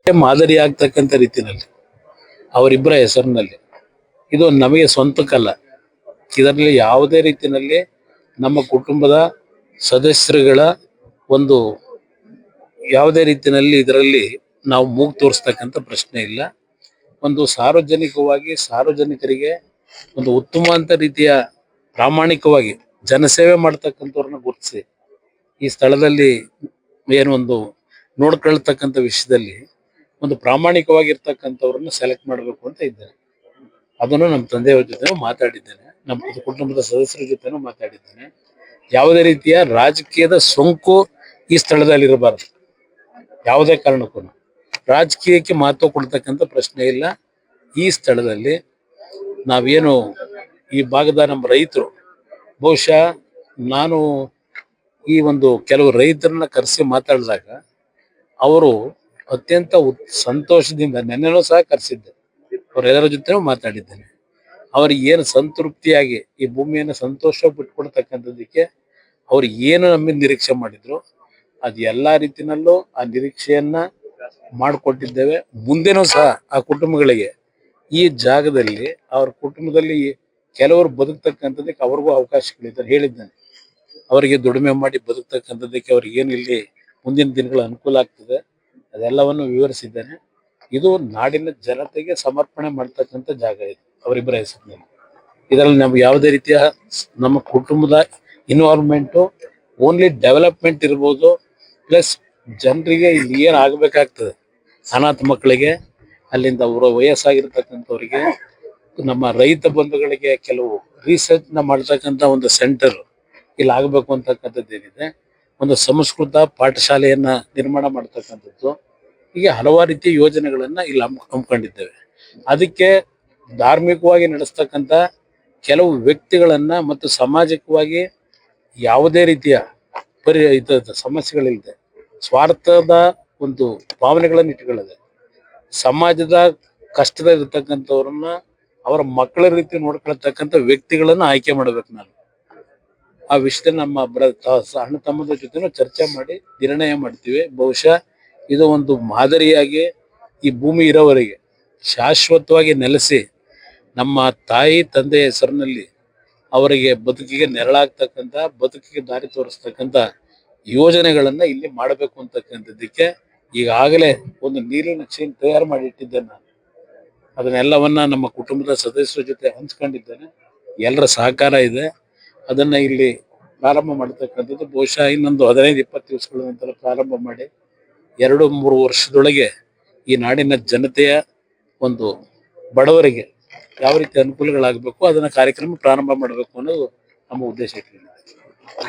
ಮಾದರಿ ಆಗ್ತಕ್ಕಂಥ ರೀತಿಯಲ್ಲಿ ಅವರಿಬ್ಬರ ಹೆಸರಿನಲ್ಲಿ ಇದು ನಮಗೆ ಸ್ವಂತಕ್ಕಲ್ಲ. ಇದರಲ್ಲಿ ಯಾವುದೇ ರೀತಿಯಲ್ಲಿ ನಮ್ಮ ಕುಟುಂಬದ ಸದಸ್ಯರುಗಳ ಒಂದು ಯಾವುದೇ ರೀತಿಯಲ್ಲಿ ಇದರಲ್ಲಿ ನಾವು ಮೂಗು ತೋರಿಸ್ತಕ್ಕಂಥ ಪ್ರಶ್ನೆ ಇಲ್ಲ. ಒಂದು ಸಾರ್ವಜನಿಕವಾಗಿ ಸಾರ್ವಜನಿಕರಿಗೆ ಒಂದು ಉತ್ತಮ ಅಂತ ರೀತಿಯ ಪ್ರಾಮಾಣಿಕವಾಗಿ ಜನಸೇವೆ ಮಾಡ್ತಕ್ಕಂಥವ್ರನ್ನ ಗುರುತಿಸಿ ಈ ಸ್ಥಳದಲ್ಲಿ ಏನೊಂದು ನೋಡ್ಕೊಳ್ತಕ್ಕಂಥ ವಿಷಯದಲ್ಲಿ ಒಂದು ಪ್ರಾಮಾಣಿಕವಾಗಿರ್ತಕ್ಕಂಥವ್ರನ್ನ ಸೆಲೆಕ್ಟ್ ಮಾಡಬೇಕು ಅಂತ ಇದ್ದೇನೆ. ಅದನ್ನು ನಮ್ಮ ತಂದೆಯವರ ಜೊತೆನೂ ಮಾತಾಡಿದ್ದೇನೆ, ನಮ್ಮ ಕುಟುಂಬದ ಸದಸ್ಯರ ಜೊತೆನೂ ಮಾತಾಡಿದ್ದೇನೆ. ಯಾವುದೇ ರೀತಿಯ ರಾಜಕೀಯದ ಸೋಂಕು ಈ ಸ್ಥಳದಲ್ಲಿ ಇರಬಾರದು. ಯಾವುದೇ ಕಾರಣಕ್ಕೂ ರಾಜಕೀಯಕ್ಕೆ ಮಹತ್ವ ಕೊಡ್ತಕ್ಕಂಥ ಪ್ರಶ್ನೆ ಇಲ್ಲ. ಈ ಸ್ಥಳದಲ್ಲಿ ನಾವೇನು ಈ ಭಾಗದ ನಮ್ಮ ರೈತರು, ಬಹುಶಃ ನಾನು ಈ ಒಂದು ಕೆಲವು ರೈತರನ್ನ ಕರೆಸಿ ಮಾತಾಡಿದಾಗ ಅವರು ಅತ್ಯಂತ ಸಂತೋಷದಿಂದ, ನೆನ್ನೆನೂ ಸಹ ಕರೆಸಿದ್ದೆ, ಅವರೆಲ್ಲರ ಜೊತೆನೂ ಮಾತಾಡಿದ್ದೇನೆ. ಅವ್ರಿಗೆ ಏನು ಸಂತೃಪ್ತಿಯಾಗಿ ಈ ಭೂಮಿಯನ್ನು ಸಂತೋಷ ಬಿಟ್ಕೊಡ್ತಕ್ಕಂಥದ್ದಕ್ಕೆ ಅವ್ರು ಏನು ನಮ್ಮಿಂದ ನಿರೀಕ್ಷೆ ಮಾಡಿದ್ರು ಅದು ಎಲ್ಲ ರೀತಿಯಲ್ಲೂ ಆ ನಿರೀಕ್ಷೆಯನ್ನ ಮಾಡಿಕೊಟ್ಟಿದ್ದೇವೆ. ಮುಂದೆನೂ ಸಹ ಆ ಕುಟುಂಬಗಳಿಗೆ ಈ ಜಾಗದಲ್ಲಿ ಅವ್ರ ಕುಟುಂಬದಲ್ಲಿ ಕೆಲವರು ಬದುಕ್ತಕ್ಕಂಥದ್ದಕ್ಕೆ ಅವ್ರಿಗೂ ಅವಕಾಶಗಳಿದ್ದಾರೆ ಹೇಳಿದ್ದಾನೆ. ಅವರಿಗೆ ದುಡಿಮೆ ಮಾಡಿ ಬದುಕ್ತಕ್ಕಂಥದ್ದಕ್ಕೆ ಅವ್ರಿಗೆ ಏನು ಇಲ್ಲಿ ಮುಂದಿನ ದಿನಗಳ ಅನುಕೂಲ ಆಗ್ತದೆ ಅದೆಲ್ಲವನ್ನು ವಿವರಿಸಿದ್ದೇನೆ. ಇದು ನಾಡಿನ ಜನತೆಗೆ ಸಮರ್ಪಣೆ ಮಾಡ್ತಕ್ಕಂಥ ಜಾಗ ಇದು ಅವರಿಬ್ಬರ ಹೆಸರಿನಲ್ಲಿ. ಇದರಲ್ಲಿ ನಮ್ಗೆ ಯಾವುದೇ ರೀತಿಯ ನಮ್ಮ ಕುಟುಂಬದ ಇನ್ವಾಲ್ವ್ಮೆಂಟು ಓನ್ಲಿ ಡೆವಲಪ್ಮೆಂಟ್ ಇರ್ಬೋದು, ಪ್ಲಸ್ ಜನರಿಗೆ ಇಲ್ಲಿ ಏನು ಆಗಬೇಕಾಗ್ತದೆ, ಅನಾಥ ಮಕ್ಕಳಿಗೆ, ಅಲ್ಲಿಂದ ಅವರ ವಯಸ್ಸಾಗಿರ್ತಕ್ಕಂಥವ್ರಿಗೆ, ನಮ್ಮ ರೈತ ಬಂಧುಗಳಿಗೆ ಕೆಲವು ರಿಸರ್ಚ್ನ ಮಾಡ್ತಕ್ಕಂಥ ಒಂದು ಸೆಂಟರ್ ಇಲ್ಲಿ ಆಗಬೇಕು ಅಂತಕ್ಕಂಥದ್ದು ಏನಿದೆ, ಒಂದು ಸಂಸ್ಕೃತ ಪಾಠಶಾಲೆಯನ್ನ ನಿರ್ಮಾಣ ಮಾಡ್ತಕ್ಕಂಥದ್ದು, ಹೀಗೆ ಹಲವಾರು ರೀತಿಯ ಯೋಜನೆಗಳನ್ನ ಇಲ್ಲಿ ಹಮ್ಮಿಕೊಂಡಿದ್ದೇವೆ. ಅದಕ್ಕೆ ಧಾರ್ಮಿಕವಾಗಿ ನಡೆಸ್ತಕ್ಕಂಥ ಕೆಲವು ವ್ಯಕ್ತಿಗಳನ್ನ ಮತ್ತು ಸಾಮಾಜಿಕವಾಗಿ ಯಾವುದೇ ರೀತಿಯ ಸಮಸ್ಯೆಗಳಿಲ್ಲದೆ ಸ್ವಾರ್ಥದ ಒಂದು ಭಾವನೆಗಳನ್ನು ಇಟ್ಕೊಳ್ಳದೆ ಸಮಾಜದ ಕಷ್ಟದ ಇರತಕ್ಕಂಥವ್ರನ್ನ ಅವರ ಮಕ್ಕಳ ರೀತಿ ನೋಡ್ಕೊಳ್ತಕ್ಕಂಥ ವ್ಯಕ್ತಿಗಳನ್ನ ಆಯ್ಕೆ ಮಾಡ್ಬೇಕು. ನಾನು ಆ ವಿಷಯ ನಮ್ಮ ಅಣ್ಣ ತಮ್ಮದ ಜೊತೆನೂ ಚರ್ಚೆ ಮಾಡಿ ನಿರ್ಣಯ ಮಾಡ್ತೀವಿ. ಬಹುಶಃ ಇದು ಒಂದು ಮಾದರಿಯಾಗಿ ಈ ಭೂಮಿ ಇರೋವರೆಗೆ ಶಾಶ್ವತವಾಗಿ ನೆಲೆಸಿ ನಮ್ಮ ತಾಯಿ ತಂದೆ ಹೆಸರಿನಲ್ಲಿ ಅವರಿಗೆ ಬದುಕಿಗೆ ನೆರಳಾಗ್ತಕ್ಕಂಥ, ಬದುಕಿಗೆ ದಾರಿ ತೋರಿಸ್ತಕ್ಕಂಥ ಯೋಜನೆಗಳನ್ನ ಇಲ್ಲಿ ಮಾಡಬೇಕು ಅಂತಕ್ಕಂಥದ್ದಕ್ಕೆ ಈಗಾಗಲೇ ಒಂದು ನೀರಿನ ನಕ್ಷೆಯನ್ನು ತಯಾರು ಮಾಡಿ ಇಟ್ಟಿದ್ದೇನೆ. ನಾನು ಅದನ್ನೆಲ್ಲವನ್ನ ನಮ್ಮ ಕುಟುಂಬದ ಸದಸ್ಯರ ಜೊತೆ ಹಂಚ್ಕೊಂಡಿದ್ದೇನೆ. ಎಲ್ಲರ ಸಹಕಾರ ಇದೆ. ಅದನ್ನ ಇಲ್ಲಿ ಪ್ರಾರಂಭ ಮಾಡತಕ್ಕಂಥದ್ದು ಬಹುಶಃ ಇನ್ನೊಂದು 15-20 ದಿವಸಗಳ ನಂತರ ಪ್ರಾರಂಭ ಮಾಡಿ 2-3 ವರ್ಷದೊಳಗೆ ಈ ನಾಡಿನ ಜನತೆಯ ಒಂದು ಬಡವರಿಗೆ ಯಾವ ರೀತಿ ಅನುಕೂಲಗಳಾಗಬೇಕು ಅದನ್ನ ಕಾರ್ಯಕ್ರಮ ಪ್ರಾರಂಭ ಮಾಡಬೇಕು ಅನ್ನೋದು ನಮ್ಮ ಉದ್ದೇಶ ಇಟ್ಟಿದೆ.